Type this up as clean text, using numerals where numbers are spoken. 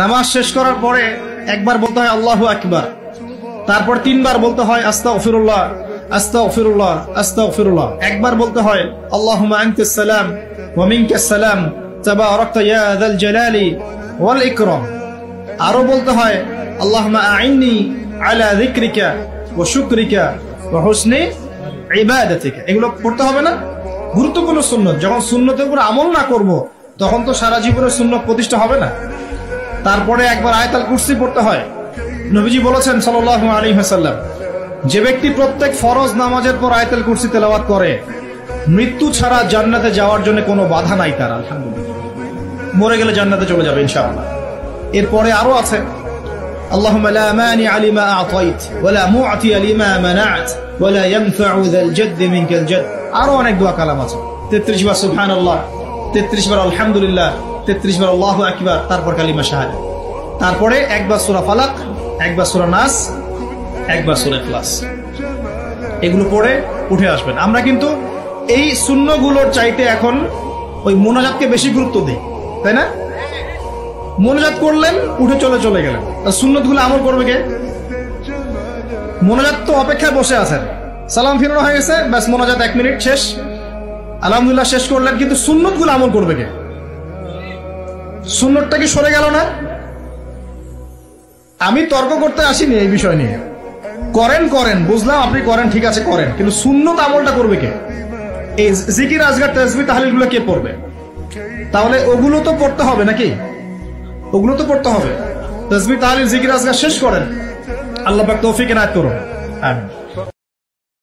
নামাজ শেষ করার পরে একবার বলতে হয় আল্লাহু আকবার, তারপর তিনবার বলতে হয় আস্তাগফিরুল্লাহ আস্তাগফিরুল্লাহ আস্তাগফিরুল্লাহ। একবার বলতে হয় আল্লাহুম্মা আনতাস সালাম ওয়া মিনকাস সালাম তাবারাকতা ইয়া যাল জালালি ওয়াল ইকরাম। আরো বলতে হয় আল্লাহুম্মা আইন্নি আলা যিকরিকা ওয়া শুকরিকা ওয়া হুসনি ইবাদাতিকা। এগুলো পড়তে হবে না? গুরুত্বপূর্ণ সুন্নত। যখন সুন্নতের উপর আমল না করব তখন তো সারা জীবনের সুন্নত প্রতিষ্ঠা হবে না। তারপরে একবার আয়াতুল কুরসি পড়তে হয়। নবীজি বলেছেন সাল্লাল্লাহু আলাইহি ওয়াসাল্লাম, যে ব্যক্তি প্রত্যেক ফরজ নামাজের পর আয়াতুল কুরসি তেলাওয়াত করে মৃত্যু ছাড়া জান্নাতে যাওয়ার জন্য কোনো বাধা নাই তার। আলহামদুলিল্লাহ, মরে গেলে জান্নাতে চলে যাবে ইনশাআল্লাহ। এরপরে আরো আছে আল্লাহুম্মা লা মানিআ লিমা আ'তাইত ওয়া লা মু'তিয়া লিমা মানা'ত ওয়া লা ইয়ানফা'ু যাল জাদ্দি মিনকাল জাদ। আরো অনেক দোয়া কালাম আছে। 33 বার সুবহানাল্লাহ, 33 বার আলহামদুলিল্লাহ, 33 বার আল্লাহু আকবার, তারপর কালিমা শাহাদাত। তারপরে একবার সূরা ফালাক, একবার সূরা নাস, একবার সূরা ইখলাস। এগুলো পড়ে উঠে আসবেন। আমরা কিন্তু এই সুন্নগুলোর চাইতে এখন ওই মোনাজাতকে বেশি গুরুত্ব দিই, তাই না? মোনাজাত করলেন, উঠে চলে গেলেন। আর সুন্নতগুলো আমল করবে কে? মোনাজাত তো অপেক্ষায় বসে আছেন, সালাম ফিরানো হয়ে গেছে, ব্যাস মোনাজাত 1 মিনিট শেষ, আলহামদুলিল্লাহ শেষ করলেন, কিন্তু সুন্নতগুলো আমল করবে কে? সুন্নতটা কি সরে গেল না? আমি তর্ক করতে আসিনি এই বিষয় নিয়ে। করেন বুঝলাম, আপনি করেন, ঠিক আছে করেন, কিন্তু সুন্নত আমলটা করবে কে? এই জিকির আজগার তাসবিহ তাহলিলগুলো কে পড়বে? তাহলে ওগুলো তো পড়তে হবে নাকি? ওগুলো তো পড়তে হবে। তাসবিহ তাহলিল জিকির আজগার শেষ করেন। আল্লাহ পাক তৌফিক এনায়েত করুন। আমিন।